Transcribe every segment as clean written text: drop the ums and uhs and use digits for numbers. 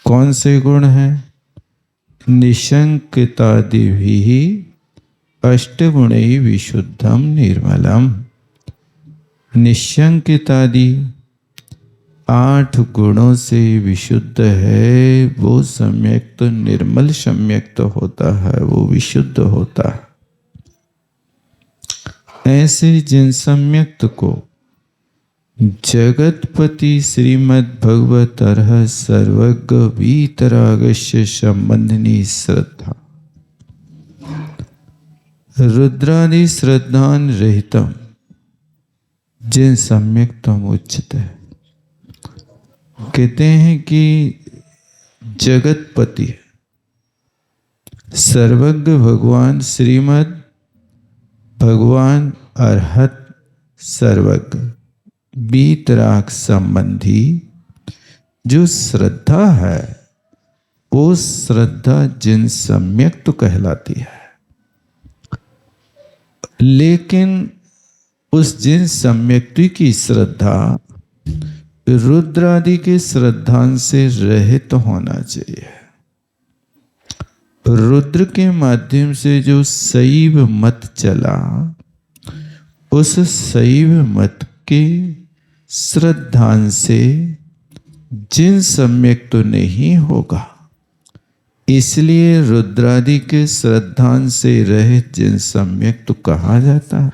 कौन से गुण हैं? निशंकितादिभिः अष्टगुणैः विशुद्धम निर्मलम। निशंकितादि 8 गुणों से विशुद्ध है, वो सम्यक्त निर्मल सम्यक्त होता है, वो विशुद्ध होता है। ऐसे जिन सम्यक्त को जगतपति श्रीमद् भगवत अर्ह सर्वज्ञ वीतरागस्य संबंधिनी श्रद्धा रुद्रादि श्रद्धान रहितम, जिन सम्यक्तम उच्चते, कहते हैं कि जगतपति सर्वज्ञ भगवान श्रीमद् भगवान अरहत सर्वज्ञ वीतराग संबंधी जो श्रद्धा है, वो श्रद्धा जिन सम्यक तो कहलाती है। लेकिन उस जिन सम्यक्ति की श्रद्धा रुद्रादि के श्रद्धान से रहित होना चाहिए। रुद्र के माध्यम से जो शैव मत चला, उस शैव मत के श्रद्धान से जिन सम्यक तो नहीं होगा, इसलिए रुद्रादि के श्रद्धान से रहित जिन सम्यक तो कहा जाता है।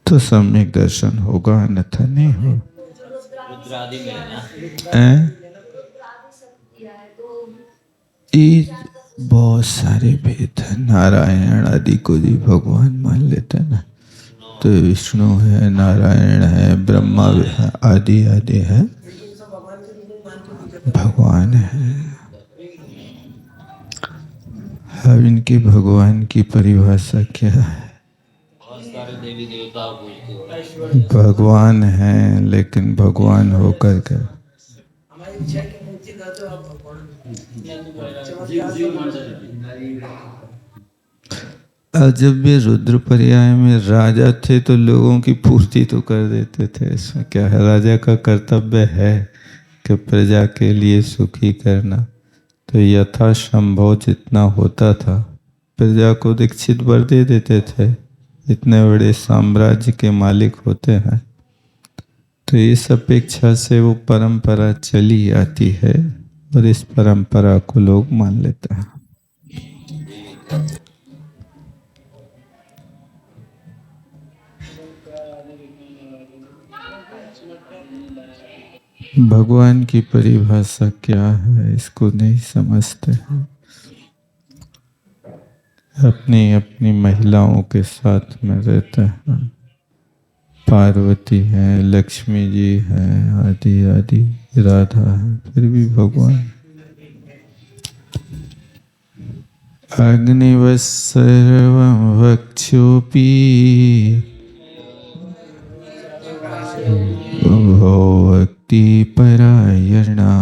तो सम्यक दर्शन होगा, अन्यथा नहीं हो। रुद्रादि में बहुत सारे भेद है। नारायण आदि को भी भगवान मान लेते ना, तो विष्णु है, नारायण है, ब्रह्मा है, आदि आदि है, भगवान है। अब इनकी भगवान की परिभाषा क्या है? भगवान है, लेकिन भगवान होकर के जब भी रुद्र पर्याय में राजा थे तो लोगों की पूर्ति तो कर देते थे। इसमें क्या है? राजा का कर्तव्य है कि प्रजा के लिए सुखी करना। तो यथासंभव जितना होता था प्रजा को दीक्षित वर दे देते थे। इतने बड़े साम्राज्य के मालिक होते हैं, तो इस अपेक्षा से वो परंपरा चली आती है और इस परंपरा को लोग मान लेते हैं। भगवान की परिभाषा क्या है इसको नहीं समझते हैं। अपनी अपनी महिलाओं के साथ में रहते हैं। पार्वती है, लक्ष्मी जी है, आदि आदि, राधा है, फिर भी भगवान। अग्निवत् सर्वं वक्ष्योऽपि भक्ति परायणा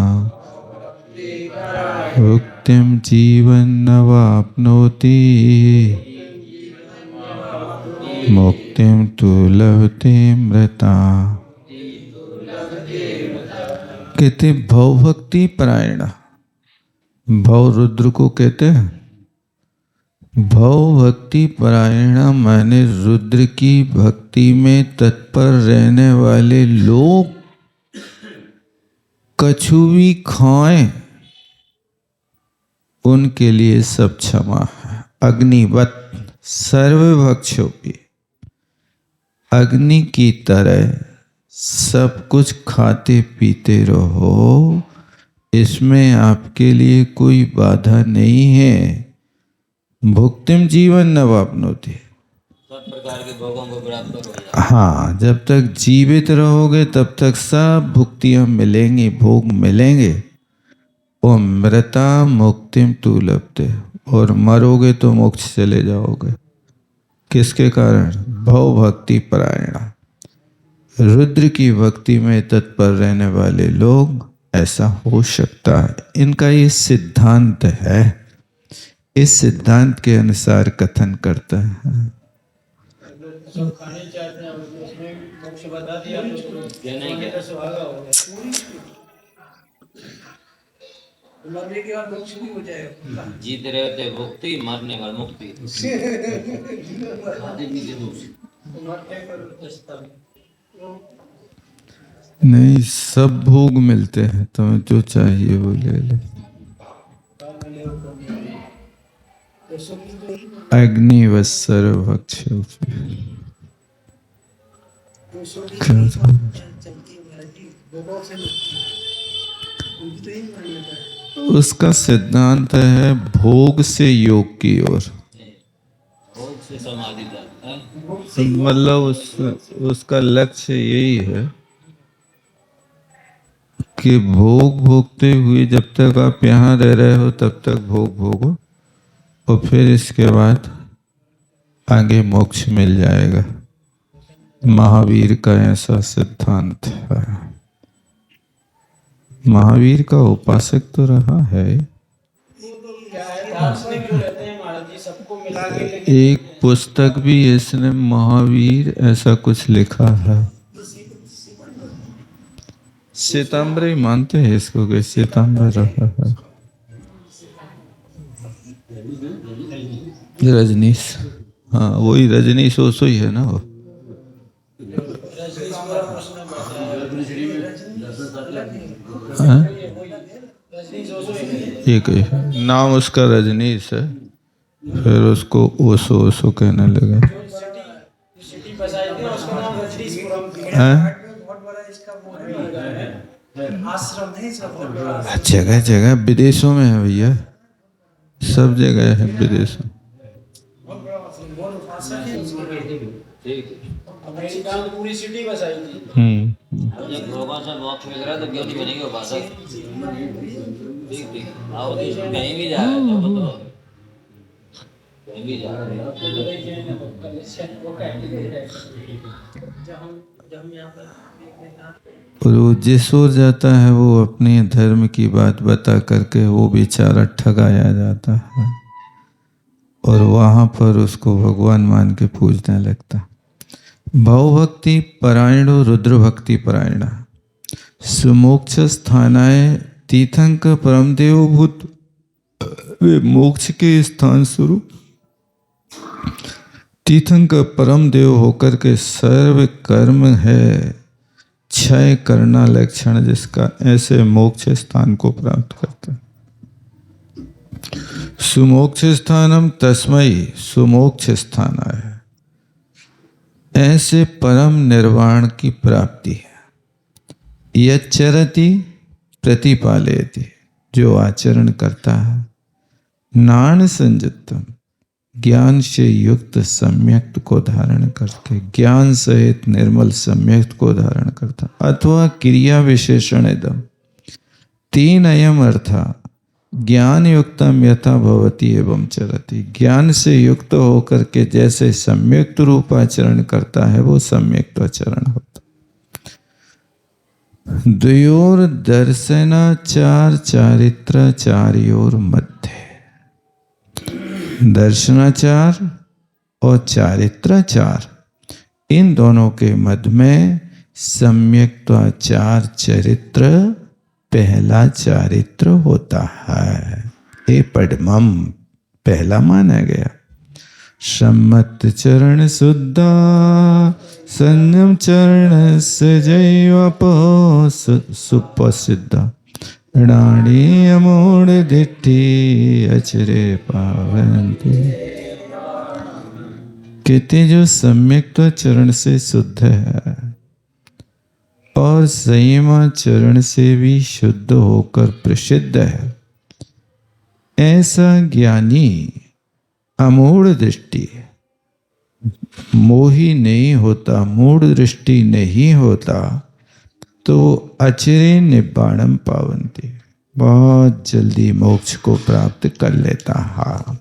मुक्तिं जीवन्नवाप्नोति मुक्तिं तु लभते मृता। कहते भव भक्ति परायणा। भव रुद्र को कहते हैं। भव भक्ति परायणा माने रुद्र की भक्ति में तत्पर रहने वाले लोग कछु भी खाएं, उनके लिए सब क्षमा है। अग्निवत सर्वभक्षोपि, अग्नि की तरह सब कुछ खाते पीते रहो, इसमें आपके लिए कोई बाधा नहीं है। भुक्तिम जीवन न वापनोति, सब प्रकार के भोगों को प्राप्त करोगे। हाँ, जब तक जीवित रहोगे तब तक सब भुक्तियां मिलेंगी, भोग मिलेंगे। और मृता मुक्तिम तु लभते, और मरोगे तो मोक्ष चले जाओगे। किसके कारण? भव भक्ति परायणा। रुद्र की भक्ति में तत्पर रहने वाले लोग ऐसा हो सकता है। इनका ये सिद्धांत है। इस सिद्धांत के अनुसार कथन करता है। बता दिया तो सुहागा हो गया। मरने के बाद मोक्ष भी हो जाएगा। जीत रहे थे मुक्ति, मरने पर मुक्ति। नहीं, सब भोग मिलते हैं, तुम्हें जो चाहिए वो ले लो। अग्निवत्सर भक्ष उसका सिद्धांत है भोग से योग की ओर। भोग से समाधि तक है। मतलब उसका लक्ष्य यही है कि भोग भोगते हुए जब तक आप यहाँ रह रहे हो तब तक भोग भोगो, और फिर इसके बाद आगे मोक्ष मिल जाएगा। महावीर का ऐसा सिद्धांत है। महावीर का उपासक तो रहा है। एक पुस्तक भी इसने महावीर ऐसा कुछ लिखा है। श्वेतांबर मानते हैं इसको कि श्वेतांबर रहा है। रजनीश, हाँ वही रजनीश, ओसो ही है ना वो। हाँ? एक नाम उसका रजनीश है, फिर उसको ओसो ओसो कहने लगे। जगह जगह विदेशों में है भैया, सब जगह है विदेशों। अमेरिका में पूरी सिटी बसाई थी। जब भगवान से मोक्ष मिल रहा है तो क्यों नहीं बनेगी उपासक? ठीक ठीक, आओ कहीं भी जा रहे हो तो कहीं भी जा रहे हो। और वो जिस ओर जाता है वो अपने धर्म की बात बता करके वो बेचारा ठगाया जाता है, और वहां पर उसको भगवान मान के पूजने लगता। भावभक्ति परायण रुद्र भक्ति परायण सुमोक्ष स्थानाय तीर्थंक परमदेव भूत। वे मोक्ष के स्थान स्वरूप तीर्थंक परम देव होकर के सर्व कर्म है क्षय करना लक्षण जिसका, ऐसे मोक्ष स्थान को प्राप्त करते हैं। सुमोक्ष स्थानम तस्मयी सुमोक्ष स्थान है, ऐसे परम निर्वाण की प्राप्ति है। यच्चरति प्रतिपालयति, जो आचरण करता है, नान संयुक्तम ज्ञान से युक्त सम्यक्त को धारण करके, ज्ञान सहित निर्मल सम्यक्त को धारण करता, अथवा क्रिया विशेषण इदम तीन अयम अर्था ज्ञान युक्तम यथा भवति एवं चरति। ज्ञान से युक्त होकर के जैसे सम्यक्त रूप आचरण करता है वो सम्यक्त आचरण होता। द्वयोर दर्शनाचार चारित्राचार्योर मध्य, दर्शनाचार और चारित्राचार इन दोनों के मध्य में सम्यक्त्वाचार चरित्र पहला चारित्र होता है। ये पद्मम पहला माना गया। सम्मत चरण शुद्धा संयम चरण सजैवपो सुप्रसिद्धा राणी अमूढ़ दिट्ठी अचरे पावंती। कहते जो सम्यक्त्व चरण से शुद्ध है और संयमा चरण से भी शुद्ध होकर प्रसिद्ध है, ऐसा ज्ञानी अमूढ़ दृष्टि मोही नहीं होता, मूढ़ दृष्टि नहीं होता, तो अचिरे निब्बाणम पावंती, बहुत जल्दी मोक्ष को प्राप्त कर लेता है।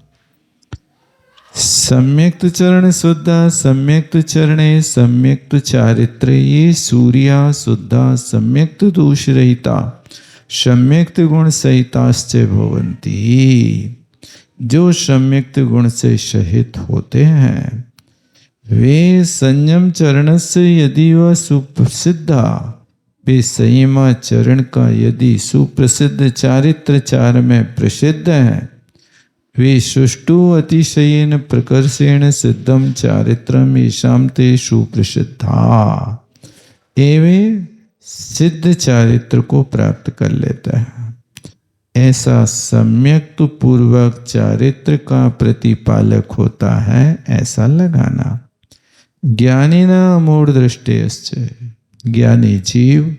सम्यक्त चरण शुद्धा सम्यक्त चरणे सम्यक्त चारित्र ये सूर्या शुद्धा सम्यक्त दोष रहिता सम्यक्त गुण सहिताश्च भवन्ति। जो सम्यक्त गुण से सहित होते हैं वे संयम चरण से यदि वह सुप्रसिद्धा, वे संयमाचरण का यदि सुप्रसिद्ध चारित्रचार में प्रसिद्ध है, वे सुष्टु अतिशयेन प्रकर्षेण सिद्धम चारित्रम ईशाम ते सुप्रसिद्धा, एवं सिद्ध चारित्र को प्राप्त कर लेता है। ऐसा सम्यक पूर्वक चारित्र का प्रतिपालक होता है, ऐसा लगाना। ज्ञानी न अमूढ़ दृष्टिश्च, ज्ञानी जीव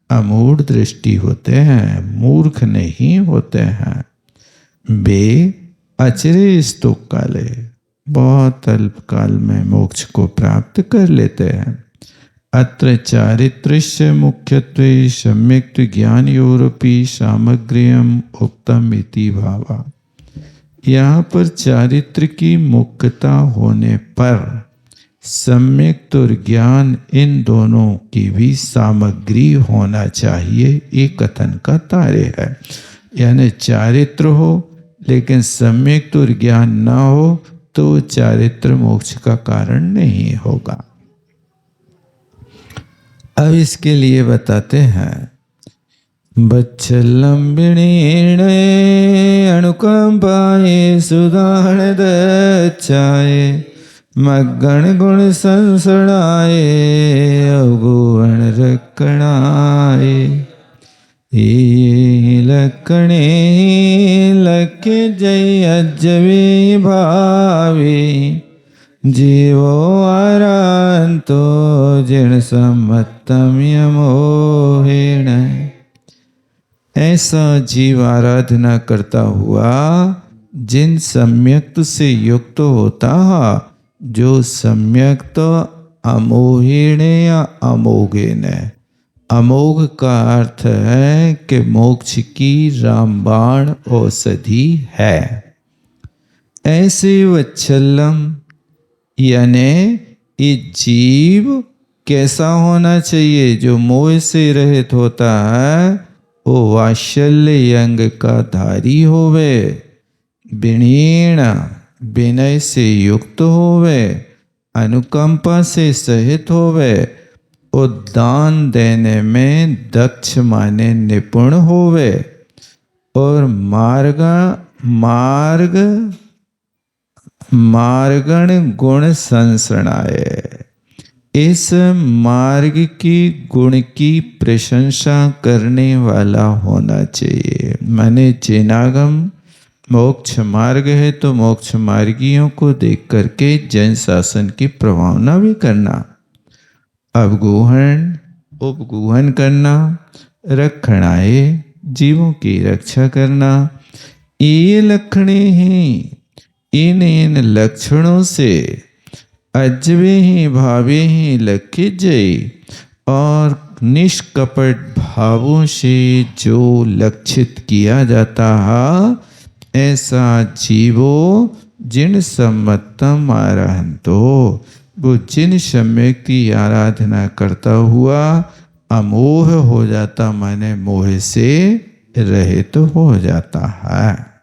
अमूढ़ दृष्टि होते हैं, मूर्ख नहीं होते हैं। वे अचिरे स्तुक काले, बहुत अल्प काल में मोक्ष को प्राप्त कर लेते हैं। अत्र चारित्रस्य मुख्यत्वे सम्यक ज्ञान योरपि सामग्र्यम उक्तम इति भावा। यहाँ पर चारित्र की मुख्यता होने पर सम्यक और ज्ञान इन दोनों की भी सामग्री होना चाहिए, ये कथन का तारे है। यानी चारित्र हो लेकिन सम्यक और ज्ञान ना हो तो चारित्र मोक्ष का कारण नहीं होगा। अब इसके लिए बताते हैं, बच्छलंबिणीण अनुकंपाए सुदान दच्चाए मग्गण गुण संसणाए अवगुण रक्षणाए। ये लक्षणे लक्ष्य जय अजवे भावे जीवो आरांतो जिण सम्मतम यमोहेण। ऐसा जीव आराधना करता हुआ जिन सम्यक्त से युक्त होता, जो सम्यक्त अमोहेण या अमोघेन। अमोघ का अर्थ है कि मोक्ष की रामबाण औषधि है। ऐसे वत्सलम यानी ये जीव कैसा होना चाहिए, जो मोह से रहित होता है वो वात्सल्य अंग का धारी होवे, विनीण विनय से युक्त होवे, अनुकंपा से सहित होवे, और दान देने में दक्ष माने निपुण होवे, और मार्गण गुण संसरणाए। इस मार्ग की गुण की प्रशंसा करने वाला होना चाहिए। माने जिनागम मोक्ष मार्ग है तो मोक्ष मार्गियों को देख करके जन शासन की प्रभावना भी करना, अवगुहन उपगुहन करना, रक्षणाए जीवों की रक्षा करना। ये लक्षणे हैं, इन लक्षणों से अजवे ही भावे ही लक्ष्य जय, और निष्कपट भावों से जो लक्षित किया जाता है, ऐसा जीवो जिन सम्मतम आराधन्तो, वो जिन सम्यक की आराधना करता हुआ अमोह हो जाता, माने मोह से रहित हो जाता है।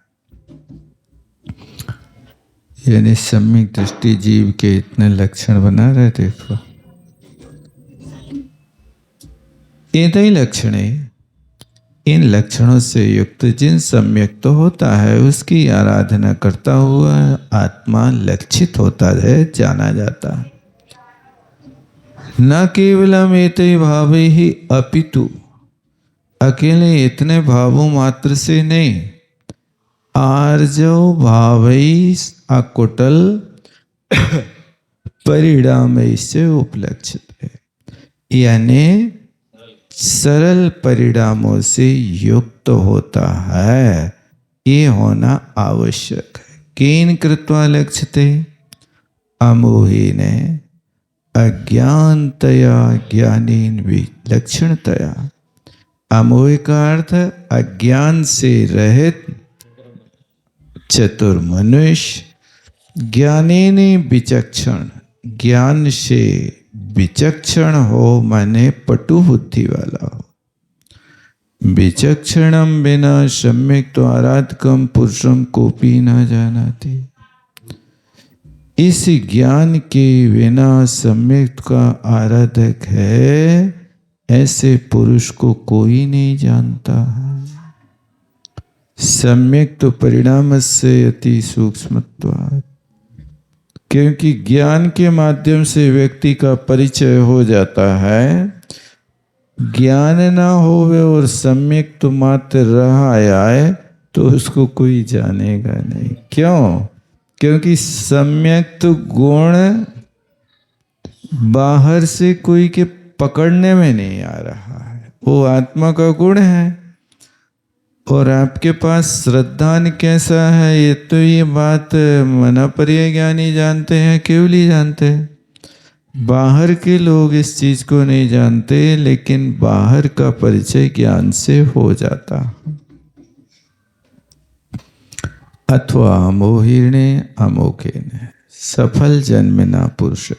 यानी सम्यक दृष्टि जीव के इतने लक्षण बना रहे, देखो इतने लक्षण है। इन लक्षणों से युक्त जिन सम्यक तो होता है, उसकी आराधना करता हुआ आत्मा लक्षित होता है, जाना जाता है। न केवलम एते भाव ही अपितु, अकेले इतने भावों मात्र से नहीं, आर्जो भावई अकुटल परिणाम से उपलक्षित है। यानी सरल परिणामों से युक्त होता है, ये होना आवश्यक है। केन कृत्वा लक्ष्यते, अमोहेन अज्ञानतया ज्ञानेन विलक्षणतया। अमोह का अर्थ अज्ञान से रहित चतुर मनुष्य, ज्ञानेन विचक्षण, ज्ञान से विचक्षण हो माने पटु बुद्धि वाला हो। विचक्षणम बिना सम्यक तो आराधकम पुरुषम कोपी न जानाति। इस ज्ञान के बिना सम्यक का आराधक है, ऐसे पुरुष को कोई नहीं जानता है। सम्यक तो परिणाम से अति सूक्ष्मत्वात्, क्योंकि ज्ञान के माध्यम से व्यक्ति का परिचय हो जाता है। ज्ञान ना होवे और सम्यक तो मात्र रहा आए तो उसको कोई जानेगा नहीं। क्यों? क्योंकि सम्यक तो गुण बाहर से कोई के पकड़ने में नहीं आ रहा है, वो आत्मा का गुण है। और आपके पास श्रद्धान कैसा है, ये तो ये बात मनपर्य ज्ञानी जानते हैं, केवली जानते हैं। बाहर के लोग इस चीज को नहीं जानते, लेकिन बाहर का परिचय ज्ञान से हो जाता। अथवा अमोहिणे अमोघेन सफल जन्म ना पुरुष,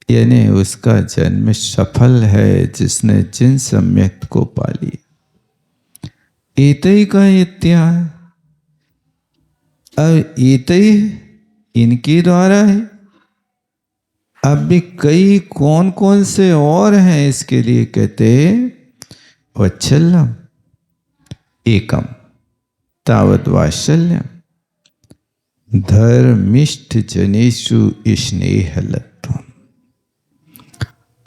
यानी उसका जन्म सफल है जिसने जिन सम्यक को पाली। एतई का इत्या, अब एतई इनके द्वारा है। अब भी कई कौन कौन से और हैं इसके लिए कहते वत्सल्यम एकम तावत वात्सल्यम धर्मिष्ठ जनेषु स्नेहलत्वम,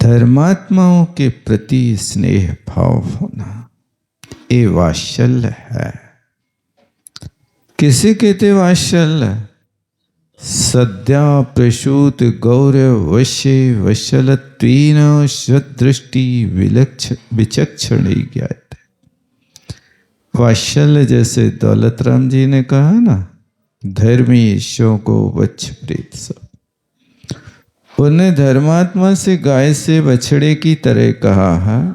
धर्मात्माओं के प्रति स्नेह भाव होना, ये वात्सल्य है। किसे कहते वात्सल्य? सद्या प्रसूत गौरव वश्य वत्सलत्वेन सदृष्टि विचक्षण ज्ञात। वात्सल्य जैसे दौलत राम जी ने कहा ना, धर्मी ईश्वरों को वत्स प्रीत सब, उन्हें धर्मात्मा से गाय से बछड़े की तरह कहा है।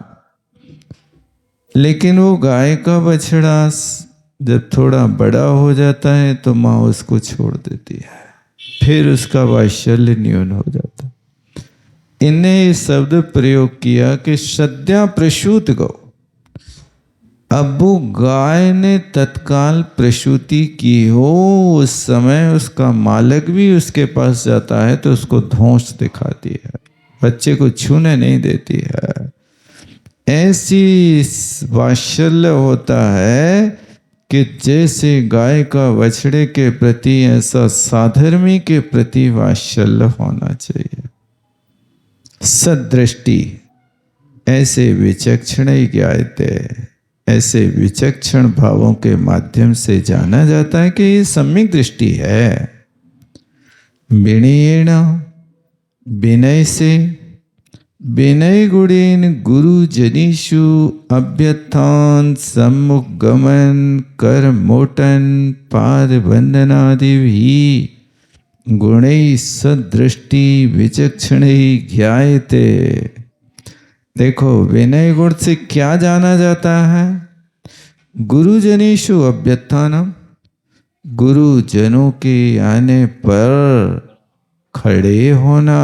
लेकिन वो गाय का बछड़ा जब थोड़ा बड़ा हो जाता है तो माँ उसको छोड़ देती है, फिर उसका वात्सल्य न्यून हो जाता। इनने ये शब्द प्रयोग किया कि सद्या प्रसूत गौ। अब वो गाय ने तत्काल प्रसूति की हो, उस समय उसका मालिक भी उसके पास जाता है तो उसको धौंस दिखाती है, बच्चे को छूने नहीं देती है। ऐसी वात्सल्य होता है कि जैसे गाय का बछड़े के प्रति, ऐसा साधर्मी के प्रति वात्सल्य होना चाहिए। सदृष्टि, ऐसे विचक्षण ज्ञायते, ऐसे विचक्षण भावों के माध्यम से जाना जाता है कि ये सम्यक दृष्टि है। विनयेन, विनय से, विनय गुणेन गुरु जनीषु अभ्यर्थान सम्मुख गमन कर मोटन पाद वंदनादि ही गुणै सदृष्टि विचक्षण ज्ञायते। देखो, विनय गुण से क्या जाना जाता है? गुरुजनीषु अभ्यर्थानम, गुरुजनों के आने पर खड़े होना,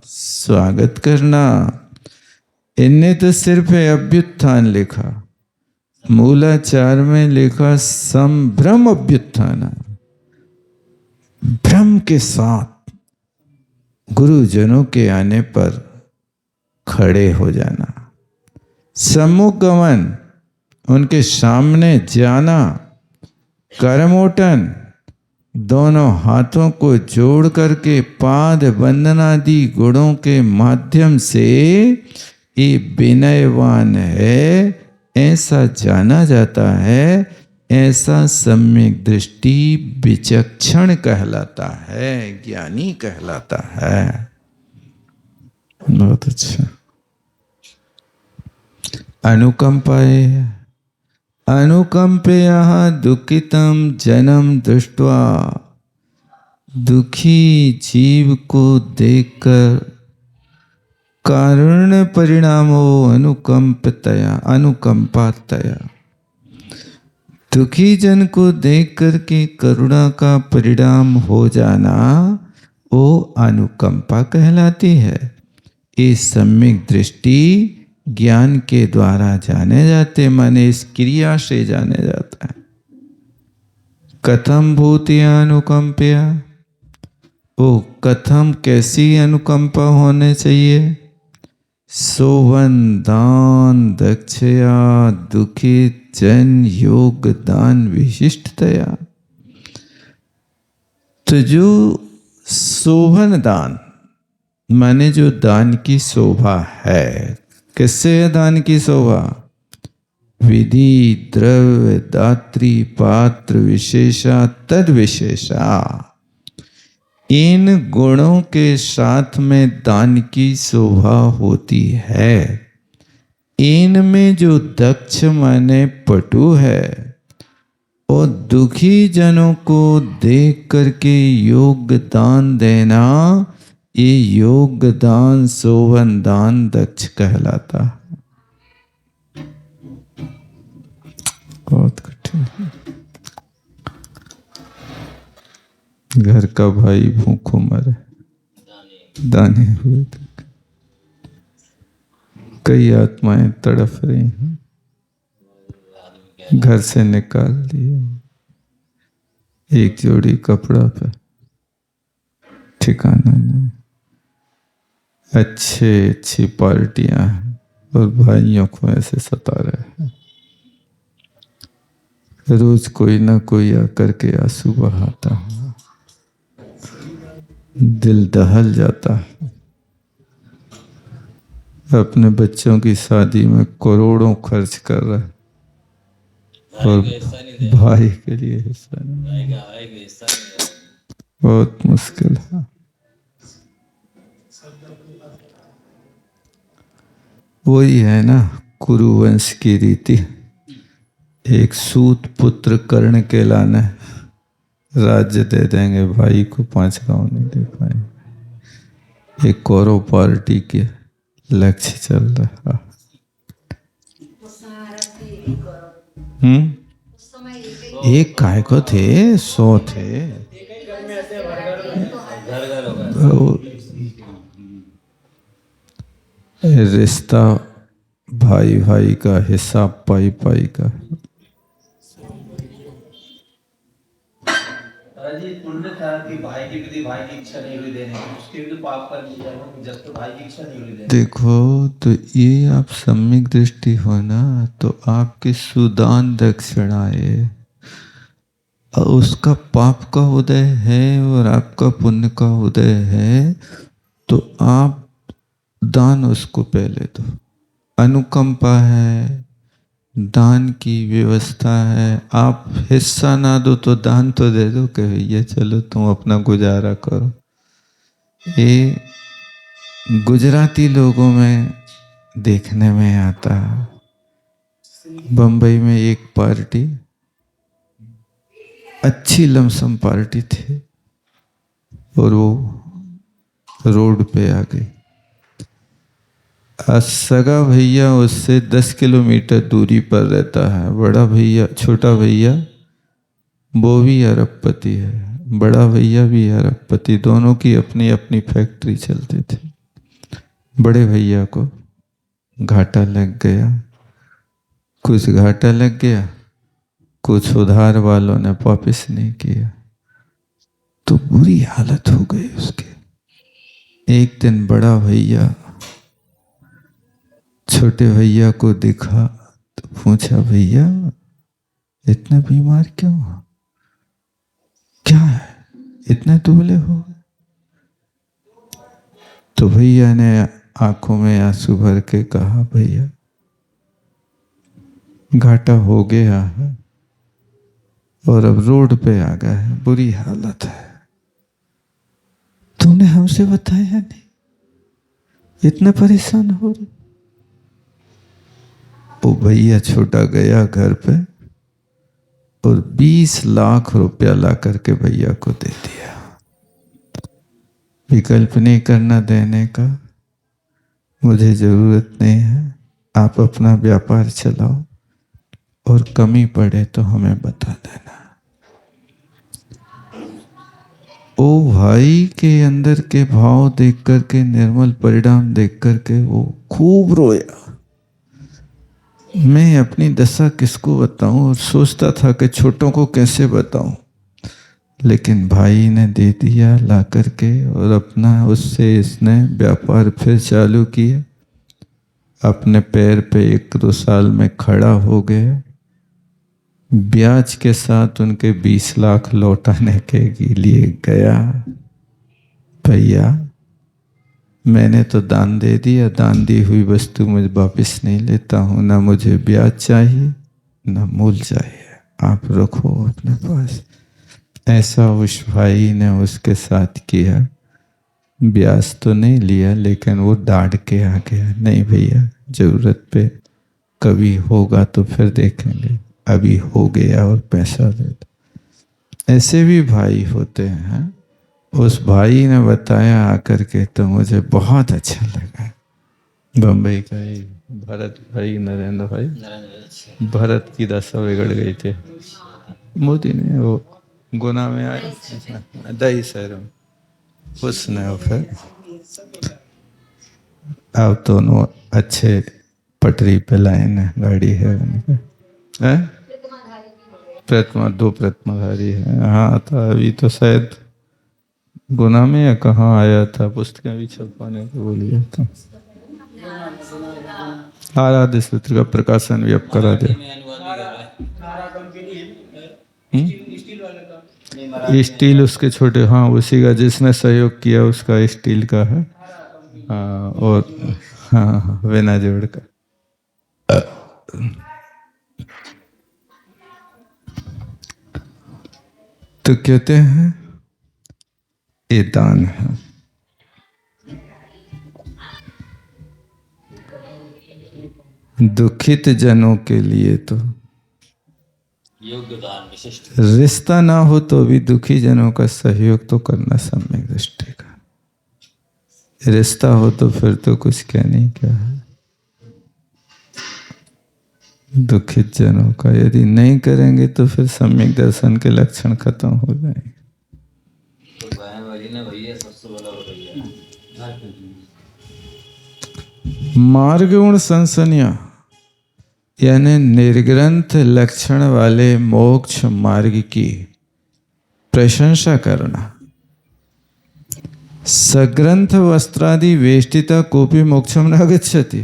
स्वागत करना। इनने तो सिर्फ अभ्युत्थान लिखा, मूलाचार में लिखा संभ्रम अभ्युत्थान, भ्रम के साथ गुरुजनों के आने पर खड़े हो जाना। सम्मुख गमन, उनके सामने जाना। करमोटन, दोनों हाथों को जोड़ करके पाद वंदनादि गुणों के माध्यम से ये विनयवान है, ऐसा जाना जाता है। ऐसा सम्यक दृष्टि विचक्षण कहलाता है, ज्ञानी कहलाता है। बहुत अच्छा। अनुकंपाए, अनुकंपया दुखितम जन्म दृष्ट्वा, दुखी जीव को देखकर कारुण्य परिणामो अनुकंपतया, अनुकंपातया, दुखी जन को देख करके करुणा का परिणाम हो जाना, वो अनुकंपा कहलाती है। ये सम्यक दृष्टि ज्ञान के द्वारा जाने जाते, माने इस क्रिया से जाने जाता है। कथम भूतिया अनुकंपया, वो कथम कैसी अनुकंपा होने चाहिए? सोवन दान दक्षया दुखित जन योग दान विशिष्टतया। तो जो शोभन दान माने जो दान की शोभा है, किससे है दान की शोभा? विधि द्रव्य दात्री पात्र विशेषा तद विशेषा। इन गुणों के साथ में दान की शोभा होती है। इनमें जो दक्ष माने पटु है और दुखी जनों को देख करके योग दान देना, ये योग दान शोभन दान दक्ष कहलाता है। बहुत कठिन है। घर का भाई भूखों मरे, दाने हुए तक। कई आत्माएं तड़फ रही हैं, घर से निकाल दिए, एक जोड़ी कपड़ा पे ठिकाना नहीं। अच्छी पार्टियां हैं और भाइयों को ऐसे सता रहे हैं। रोज कोई ना कोई आकर के आंसू बहाता है, दिल दहल जाता है। अपने बच्चों की शादी में करोड़ों खर्च कर रहा है और भाई के लिए हिस्सा नहीं। बहुत मुश्किल है। वही है ना कुरुवंश की रीति। एक सूत पुत्र कर्ण के लाने राज्य दे देंगे, भाई को 5 गांव नहीं दे पाएंगे। एक कौरव पार्टी के लक्ष्य चल रहा। एक काय को थे 100 थे। रिश्ता भाई भाई का, हिसाब पाई पाई का। पुण्य था कि भाई की विधि भाई की इच्छा नहीं हुई देने की, उसके भी तो पाप कर लिया जब तो भाई की इच्छा नहीं हुई देने। देखो तो ये आप सम्यक दृष्टि हो ना, तो आपके सुदान दक्षिणाए उसका पाप का उदय है और आपका पुण्य का उदय है, तो आप दान उसको पहले दो। अनुकंपा है, दान की व्यवस्था है। आप हिस्सा ना दो तो दान तो दे दो कि भैया चलो तुम अपना गुजारा करो। ये गुजराती लोगों में देखने में आता है। बंबई में एक पार्टी, अच्छी लमसम पार्टी थी और वो रोड पे आ गई। सगा भैया उससे 10 किलोमीटर दूरी पर रहता है। बड़ा भैया, छोटा भैया वो भी अरबपति है, बड़ा भैया भी अरबपति। दोनों की अपनी अपनी फैक्ट्री चलती थी। बड़े भैया को घाटा लग गया, कुछ घाटा लग गया, कुछ उधार वालों ने वापस नहीं किया, तो बुरी हालत हो गई उसकी। एक दिन बड़ा भैया छोटे भैया को दिखा तो पूछा, भैया इतना बीमार क्यों हो? क्या है, इतने दुबले हो गए? तो भैया ने आंखों में आंसू भर के कहा, भैया घाटा हो गया है और अब रोड पे आ गया है, बुरी हालत है। तूने हमसे बताया नहीं, इतना परेशान हो रहे। वो भैया छोटा गया घर पे और 20 लाख रुपया ला करके भैया को दे दिया। विकल्प नहीं करना देने का, मुझे जरूरत नहीं है, आप अपना व्यापार चलाओ और कमी पड़े तो हमें बता देना। ओ भाई के अंदर के भाव देख करके, निर्मल परिणाम देख करके वो खूब रोया। मैं अपनी दशा किसको बताऊं, और सोचता था कि छोटों को कैसे बताऊं, लेकिन भाई ने दे दिया ला करके, और अपना उससे इसने व्यापार फिर चालू किया। अपने पैर पे 1-2 साल में खड़ा हो गया। ब्याज के साथ उनके 20 लाख लौटाने के लिए गया। भैया मैंने तो दान दे दिया, दान दी हुई वस्तु मुझे वापस नहीं लेता हूँ, ना मुझे ब्याज चाहिए ना मूल चाहिए, आप रखो अपने पास। ऐसा उस भाई ने उसके साथ किया। ब्याज तो नहीं लिया, लेकिन वो डांट के आ गया, नहीं भैया जरूरत पे कभी होगा तो फिर देखेंगे, अभी हो गया और पैसा दे दो। ऐसे भी भाई होते हैं। उस भाई ने बताया आकर के तो मुझे बहुत अच्छा लगा। बम्बई का ही भरत भाई, नरेंद्र भाई, भरत की दशा बिगड़ गई थी। मोदी ने वो गुना में आए दही शहर में, उसने वो फिर अब दोनों अच्छे पटरी पे लाइन है, गाड़ी है उनका है, प्रतिमा 2 प्रतिमाधारी है। हाँ था अभी तो शायद गुना में या कहाँ आया था, पुस्तकें भी छपवाने को बोलिए था। आराध्य सूत्र का प्रकाशन भी अब करा दिया। स्टील उसके छोटे, हाँ उसी का जिसने सहयोग किया उसका स्टील का है। हाँ और हाँ वेना जोड़ का। तो कहते हैं ये दान है। दुखित जनों के लिए तो योग्य दान विशिष्ट। रिश्ता ना हो तो भी दुखी जनों का सहयोग तो करना सम्यक दृष्टि का। रिश्ता हो तो फिर तो कुछ कहने क्या है। दुखित जनों का यदि नहीं करेंगे तो फिर सम्यक दर्शन के लक्षण खत्म हो जाएंगे। तो बहन वाली ने भैया सबसे बड़ा भैया मार्ग गुण संसनिया यानी निर्ग्रंथ लक्षण वाले मोक्ष मार्ग की प्रशंसा करना। सग्रंथ वस्त्रादि वेष्टिता कोपी मोक्षम न गच्छति।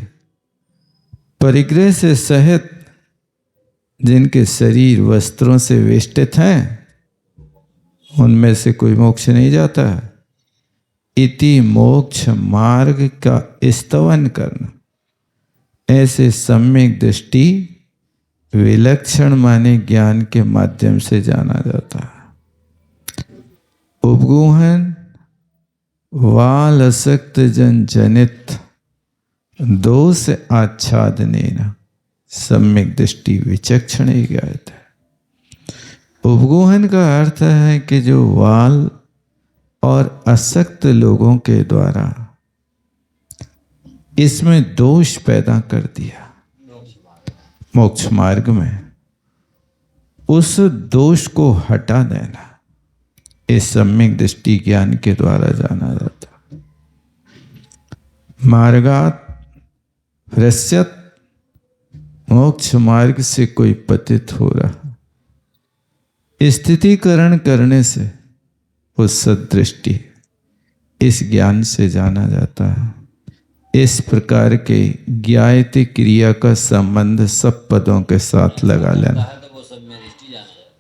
परिग्रह से सहित जिनके शरीर वस्त्रों से वेष्टित हैं उनमें से कोई मोक्ष नहीं जाता है। इति मोक्ष मार्ग का स्तवन करना। ऐसे सम्यक दृष्टि विलक्षण माने ज्ञान के माध्यम से जाना जाता है। उपगूहन वाल असक्त जन जनित दोष आच्छादनेन सम्यक दृष्टि विचक्षण ही ज्ञात है। उपगूहन का अर्थ है कि जो वाल और असक्त लोगों के द्वारा इसमें दोष पैदा कर दिया मोक्ष मार्ग में, उस दोष को हटा देना इस सम्यक दृष्टि ज्ञान के द्वारा जाना जाता। मार्गात ह्रस्यत मोक्ष मार्ग से कोई पतित हो रहा, स्थितिकरण करने से उस सदृष्टि इस ज्ञान से जाना जाता है। इस प्रकार के ज्ञायते क्रिया का संबंध सब पदों के साथ लगा लेना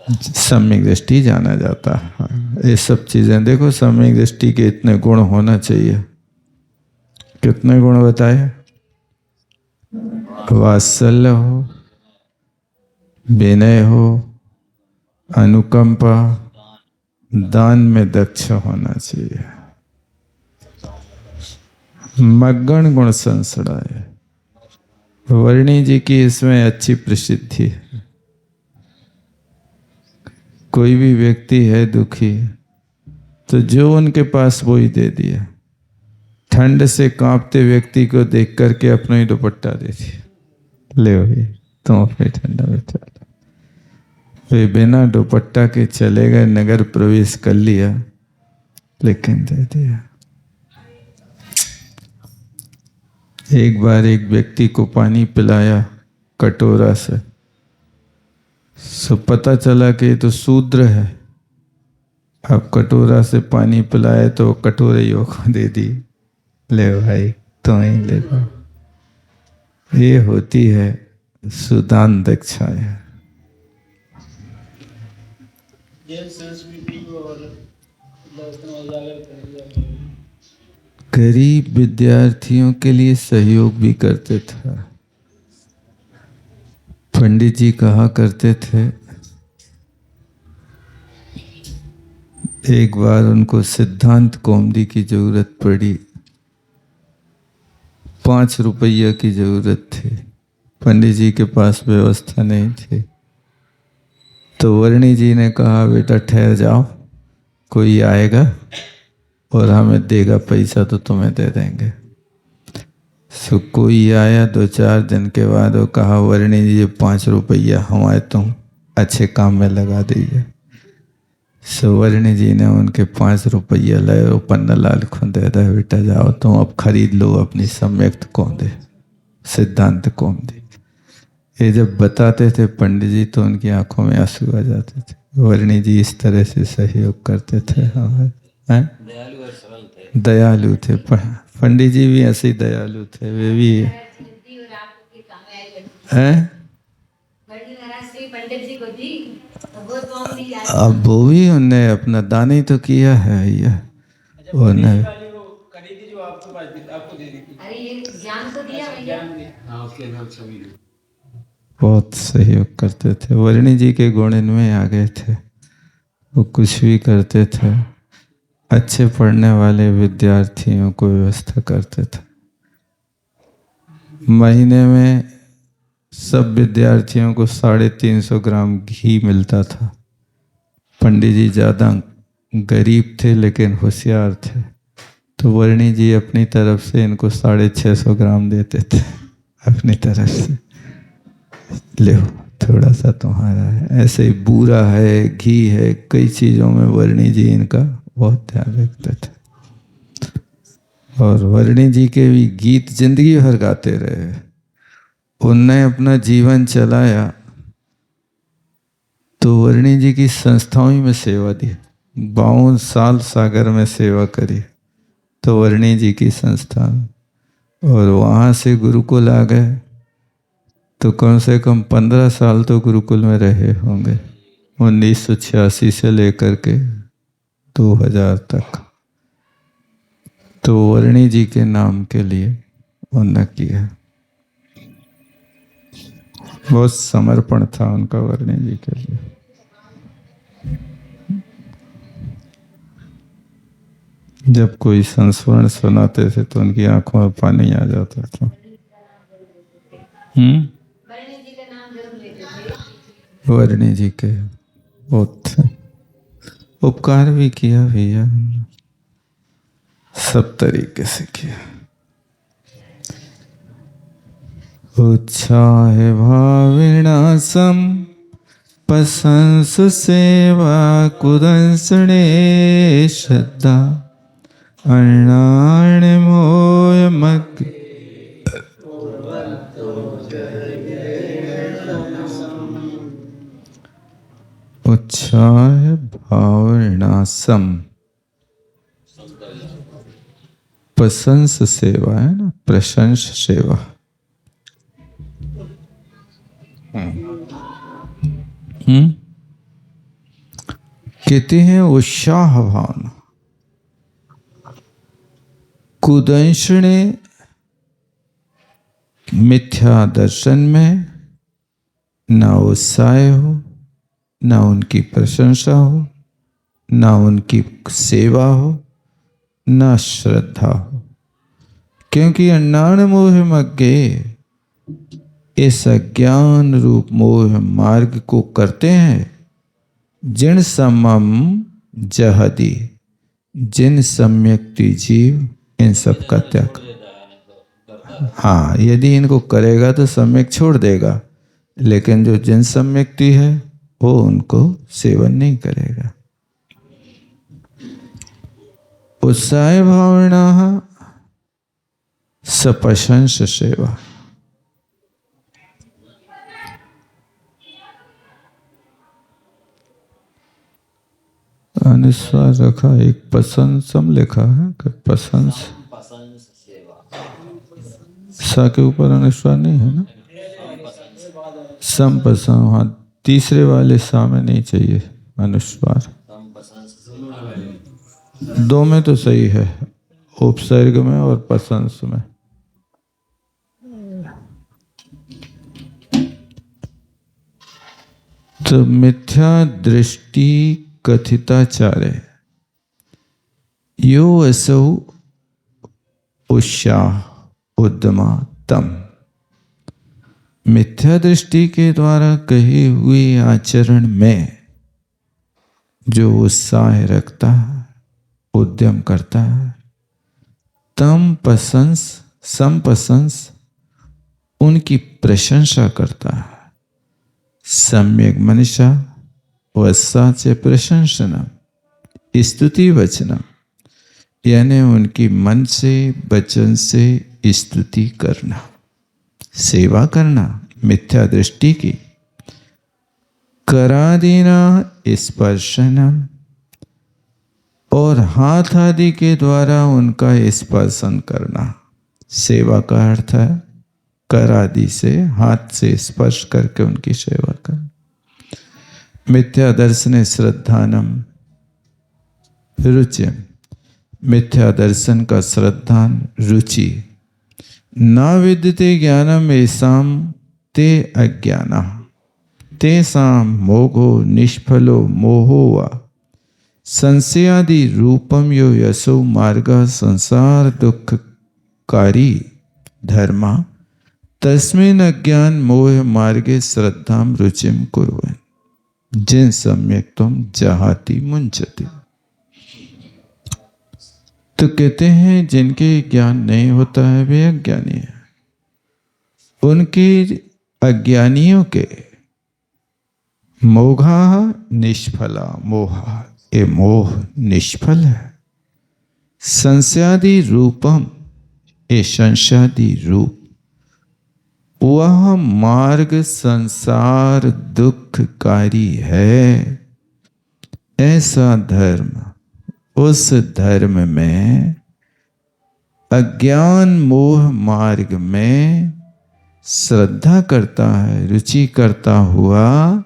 सम्यक दृष्टि जाना जाता है। ये सब चीजें देखो, सम्यक दृष्टि के इतने गुण होना चाहिए। कितने गुण बताए? वात्सल्य हो, विनय हो, अनुकंपा, दान में दक्ष होना चाहिए, मग्गण गुण संसड़ाए। वर्णी जी की इसमें अच्छी प्रसिद्धि है। कोई भी व्यक्ति है दुखी तो जो उनके पास वो ही दे दिया। ठंड से कांपते व्यक्ति को देख करके अपना ही दुपट्टा दे दिया, ले भाई तुम अपने ठंडा में चलो। वे बिना दुपट्टा के चले गए, नगर प्रवेश कर लिया, लेकिन दे दिया। एक बार एक व्यक्ति को पानी पिलाया कटोरा से, सो पता चला कि ये तो शूद्र है, अब कटोरा से पानी पिलाए तो कटोरियों को दे दी, ले भाई तो ही ले लो। ये होती है सुदान दक्षाया। गरीब विद्यार्थियों के लिए सहयोग भी करते थे। पंडित जी कहा करते थे, एक बार उनको सिद्धांत कौमुदी की जरूरत पड़ी, 5 रुपया की जरूरत थी। पंडित जी के पास व्यवस्था नहीं थी, तो वर्णी जी ने कहा बेटा ठहर जाओ, कोई आएगा और हमें देगा पैसा तो तुम्हें दे देंगे। सो कोई आया 2-4 दिन के बाद, वो कहा वर्णी जी 5 रुपया हमारे तुम अच्छे काम में लगा दीजिए। सुवर्ण जी ने उनके 5 रुपया लाए और पन्नालाल को दे दिया, बेटा जाओ तुम अब खरीद लो अपनी सम्यक्त कौमुदी, सिद्धांत कौमुदी। ये जब बताते थे पंडित जी तो उनकी आंखों में आंसू आ जाते थे। वर्णी जी इस तरह से सहयोग करते थे हमारे, दयालु और सरल थे। दयालु थे। पंडित जी भी ऐसे ही दयालु थे, वे भी हैं। अब वो भी उनने अपना दान ही तो किया है भैया। उन्हें बहुत सहयोग करते थे। वर्णी जी के गुण इनमें आ गए थे, वो कुछ भी करते थे। अच्छे पढ़ने वाले विद्यार्थियों को व्यवस्था करते थे। महीने में सब विद्यार्थियों को 350 ग्राम घी मिलता था। पंडित जी ज़्यादा गरीब थे लेकिन होशियार थे, तो वर्णी जी अपनी तरफ से इनको 650 ग्राम देते थे अपनी तरफ से, ले थोड़ा सा तुम्हारा है। ऐसे ही बूरा है, घी है, कई चीज़ों में वर्णी जी इनका बहुत ध्यान रखते थे। और वर्णी जी के भी गीत जिंदगी भर गाते रहे। उनने अपना जीवन चलाया तो वर्णी जी की संस्थाओं में सेवा दी। 52 साल सागर में सेवा करी तो वर्णी जी की संस्था में, और वहाँ से गुरुकुल आ गए तो कम से कम 15 साल तो गुरुकुल में रहे होंगे, 1986 से लेकर के 2000 तक। तो वर्णी जी के नाम के लिए उन्होंने किया। बहुत समर्पण था उनका वर्णी जी के लिए। जब कोई संस्मरण सुनाते थे तो उनकी आंखों में पानी आ जाता था। वर्णी जी के बहुत उपकार भी किया भैया, सब तरीके से किया। उत्साह भाविणासम प्रशंस सेवा कुदंसणे श्रद्धा अर्णाण मोय मग। उत्साह भावनासम, प्रशंस सेवा है ना, प्रशंस सेवा। कहते हैं उत्साह भावना। कुदंशणे मिथ्या दर्शन में ना उत्साह हो, ना उनकी प्रशंसा हो, ना उनकी सेवा हो, ना श्रद्धा हो। क्योंकि अज्ञान मोह मग्गे, इस अज्ञान रूप मोह मार्ग को करते हैं। जिन समम जहदी, जिन सम्यक्ति जीव इन सब का त्याग। हाँ, यदि इनको करेगा तो सम्यक छोड़ देगा, लेकिन जो जिन सम्यक्ति है वो उनको सेवन नहीं करेगा। उत्साह भावना सप्रशंस सेवा। अनुस्वार रखा, एक प्रशंसम लिखा है कि प्रशंस, पसंद सेवा सा के ऊपर अनुस्वार नहीं है ना, सम पसम, हाँ तीसरे वाले सा में नहीं चाहिए अनुस्वार। हम पसंद सेवा दो में तो सही है, उपसर्ग में और प्रशंस में। तो मिथ्या दृष्टि कथिताचार्य यो असौ उत्साह उद्यमा तम। मिथ्या दृष्टि के द्वारा कहे हुए आचरण में जो उत्साह रखता है, उद्यम करता है, तम प्रशंस सम प्रशंस उनकी प्रशंसा करता है। सम्यक मनीषा वत्साच प्रशंसनम स्तुति वचनम, यानी उनकी मन से वचन से स्तुति करना, सेवा करना मिथ्या दृष्टि की। करादीना स्पर्शनम, और हाथ आदि के द्वारा उनका स्पर्शन करना। सेवा का अर्थ है कर आदि से, हाथ से स्पर्श करके उनकी सेवा करना। मिथ्या दर्शन श्रद्धानम रुचिम, मिथ्या दर्शन का श्रद्धान रुचि। न विद्यते ज्ञानम येषां ते अज्ञाना तेषां मोघो निष्फलो मोहो वा संशयादि रूपम यो यशो मार्ग संसार दुखकारी धर्मा तस्मिन् अज्ञान मोह मार्गे श्रद्धाम रुचिम कुर्वन् जिन सम्यक तुम जहाति मुंचति। तो कहते हैं जिनके ज्ञान नहीं होता है वे अज्ञानी है। उनके अज्ञानियों के मोघा निष्फला, मोहा ये मोह निष्फल है। संशयादि रूपम ये संशयादि रूप, वह मार्ग संसार दुखकारी है। ऐसा धर्म, उस धर्म में अज्ञान मोह मार्ग में श्रद्धा करता है, रुचि करता हुआ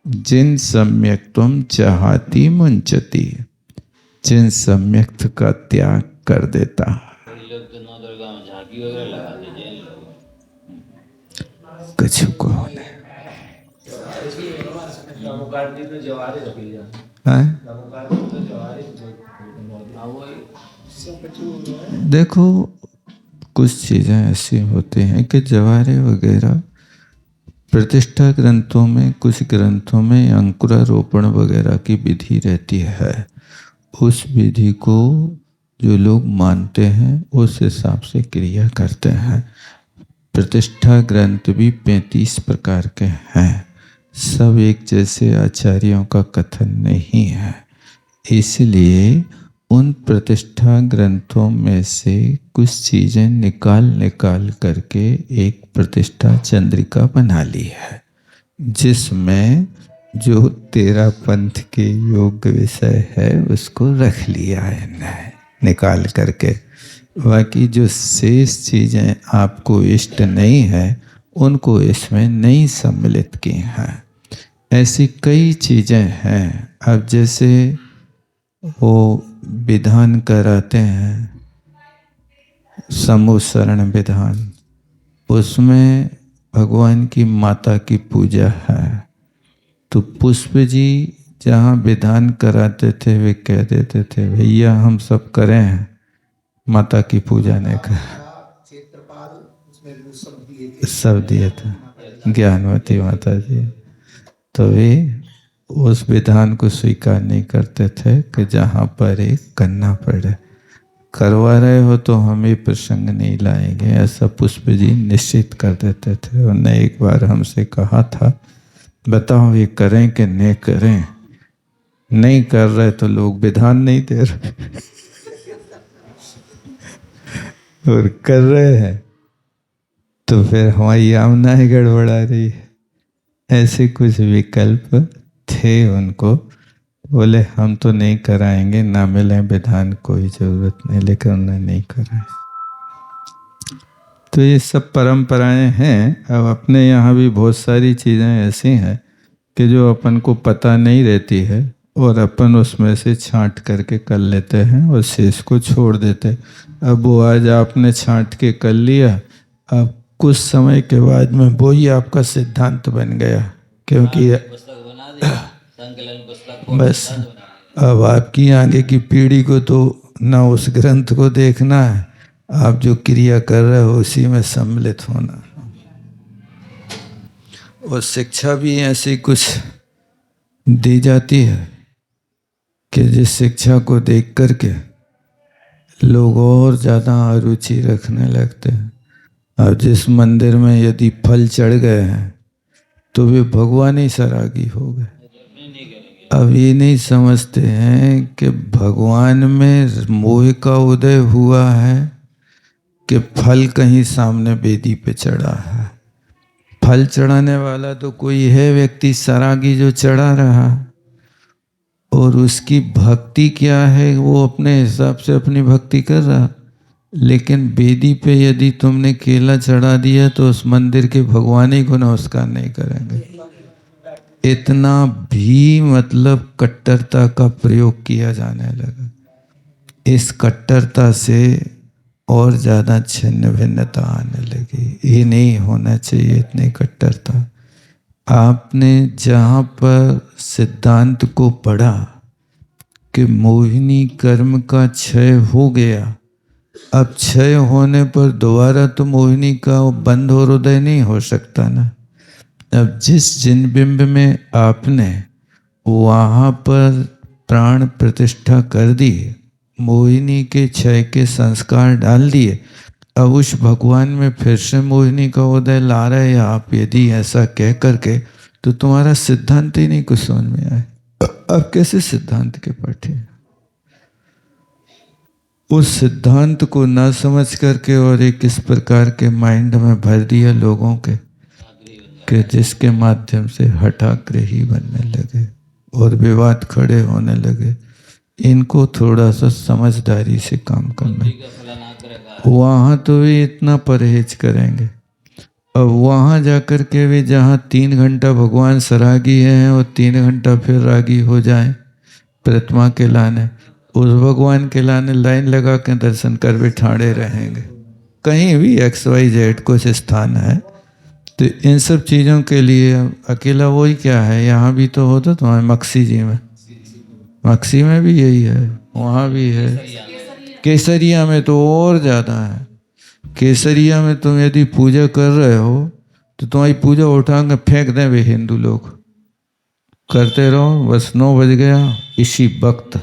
जिन सम्यक तुम चाहती मुंचती, जिन सम्यक का त्याग कर देता है। लोग तो नौ दुर्गा में झांकी वगैरह लगाते जैन लोग। कुछ को नहीं नमोकार्ती तो जवारे रखी जा, है? नमोकार्ती तो जवारे हाँ वही देखो कुछ चीज़ें ऐसी होती हैं कि जवारे वगैरह प्रतिष्ठा ग्रंथों में, कुछ ग्रंथों में अंकुरारोपण वगैरह की विधि रहती है। उस विधि को जो लोग मानते हैं उस हिसाब से क्रिया करते हैं। प्रतिष्ठा ग्रंथ भी 35 प्रकार के हैं, सब एक जैसे आचार्यों का कथन नहीं है। इसलिए उन प्रतिष्ठा ग्रंथों में से कुछ चीज़ें निकाल करके एक प्रतिष्ठा चंद्रिका बना ली है, जिसमें जो 13 पंथ के योग विषय है उसको रख लिया है निकाल करके। बाकी जो शेष चीज़ें आपको इष्ट नहीं है उनको इसमें नहीं सम्मिलित की हैं। ऐसी कई चीज़ें हैं। अब जैसे वो विधान कराते हैं, समूह शरण विधान, उसमें भगवान की माता की पूजा है। तो पुष्प जी जहाँ विधान कराते थे वे कह देते थे भैया हम सब करें हैं, माता की पूजा नहीं कर, सब दिए थे ज्ञानवती माता जी। तो वे उस विधान को स्वीकार नहीं करते थे कि जहाँ पर एक करना पड़े। करवा रहे हो तो हम ये प्रसंग नहीं लाएंगे, ऐसा पुष्प जी निश्चित कर देते थे। उन्होंने एक बार हमसे कहा था बताओ ये करें कि नहीं करें। नहीं कर रहे तो लोग विधान नहीं दे रहे और कर रहे हैं तो फिर हमारी आमनाएं गड़बड़ा रही है। ऐसे कुछ विकल्प थे उनको, बोले हम तो नहीं कराएंगे, ना मिले विधान कोई जरूरत नहीं, लेकिन उन्होंने नहीं कराए। तो ये सब परंपराएं हैं। अब अपने यहाँ भी बहुत सारी चीज़ें ऐसी हैं कि जो अपन को पता नहीं रहती है, और अपन उसमें से छांट करके कर लेते हैं और शेष को छोड़ देते हैं। अब वो आज आपने छांट के कर लिया, अब कुछ समय के बाद में वो ही आपका सिद्धांत बन गया, क्योंकि पुस्तक बना दी, संकलन पुस्तक को बस सिद्धांत बना दिया। अब आपकी आगे की पीढ़ी को तो ना उस ग्रंथ को देखना है, आप जो क्रिया कर रहे हो उसी में सम्मिलित होना। और शिक्षा भी ऐसी कुछ दी जाती है कि जिस शिक्षा को देख करके लोग और ज़्यादा अरुचि रखने लगते हैं। अब जिस मंदिर में यदि फल चढ़ गए हैं तो वे भगवान ही सरागी हो गए। अब ये नहीं समझते हैं कि भगवान में मोह का उदय हुआ है कि फल कहीं सामने वेदी पे चढ़ा है। फल चढ़ाने वाला तो कोई है व्यक्ति सरागी जो चढ़ा रहा, और उसकी भक्ति क्या है वो अपने हिसाब से अपनी भक्ति कर रहा। लेकिन वेदी पे यदि तुमने केला चढ़ा दिया तो उस मंदिर के भगवान ही को नमस्कार नहीं करेंगे। इतना भी मतलब कट्टरता का प्रयोग किया जाने लगा। इस कट्टरता से और ज़्यादा छिन्न भिन्नता आने लगी। ये नहीं होना चाहिए इतनी कट्टरता। आपने जहाँ पर सिद्धांत को पढ़ा कि मोहिनी कर्म का क्षय हो गया, अब क्षय होने पर दोबारा तो मोहिनी का बंध और उदय नहीं हो सकता ना। अब जिस जिन बिंब में आपने वहाँ पर प्राण प्रतिष्ठा कर दी, मोहिनी के क्षय के संस्कार डाल दिए, अब उस भगवान में फिर से मोहिनी का उदय ला रहे हैं आप यदि ऐसा कह करके, तो तुम्हारा सिद्धांत ही नहीं कुछ समझ में आए। अब कैसे सिद्धांत के पाठे? उस सिद्धांत को ना समझ करके और एक इस प्रकार के माइंड में भर दिया लोगों के कि जिसके माध्यम से हठाग्रही बनने लगे और विवाद खड़े होने लगे। इनको थोड़ा सा समझदारी से काम करना। वहाँ तो वे इतना परहेज करेंगे, अब वहाँ जाकर के वे जहाँ 3 घंटा भगवान सरागी हैं और 3 घंटा फिर रागी हो जाएं प्रतिमा के लाने, उस भगवान के लाने लाइन लगा के दर्शन कर बिठाड़े रहेंगे। कहीं भी XYZ कुछ स्थान है तो इन सब चीज़ों के लिए अकेला वही क्या है। यहाँ भी तो होता तुम्हारे मक्सी जी में, मक्सी में भी यही है, वहाँ भी है। केसरिया में तो और ज़्यादा है। केसरिया में तुम यदि पूजा कर रहे हो तो तुम्हारी पूजा उठा के फेंक दें वे हिंदू लोग। करते रहो, बस 9 बज गया इसी वक्त।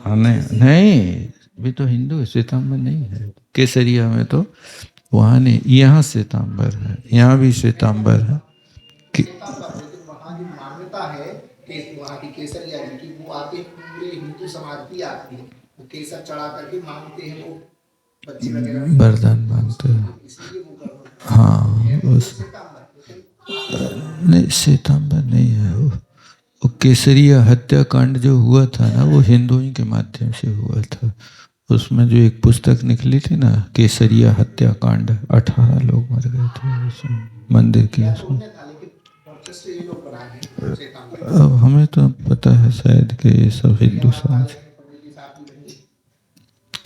हाँ नहीं भी तो हिंदू है, श्वेतांबर नहीं है। केसरिया में तो वहाँ नहीं, यहाँ श्वेतांबर है, यहाँ भी श्वेतांबर है। वहाँ की मान्यता है कि वहाँ की केसरिया जी की वो आके पूरे हिंदू समाज की आती है, वो केसर चढ़ा करके मांगते हैं, वो बच्चे वगैरह वरदान मांगते हैं। इसलिए वो हाँ उस नहीं, श्वेतांबर नहीं है वो केसरिया हत्याकांड जो हुआ था ना, वो हिंदुओं के माध्यम से हुआ था। उसमें जो एक पुस्तक निकली थी ना, केसरिया हत्याकांड, 18 लोग मर गए थे उसमें, मंदिर की उसमें। अब हमें तो पता है शायद कि ये सब हिंदू समाज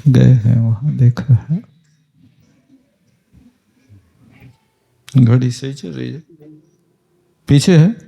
गए हैं वहाँ, देखा है। घड़ी सही चल रही है, पीछे है।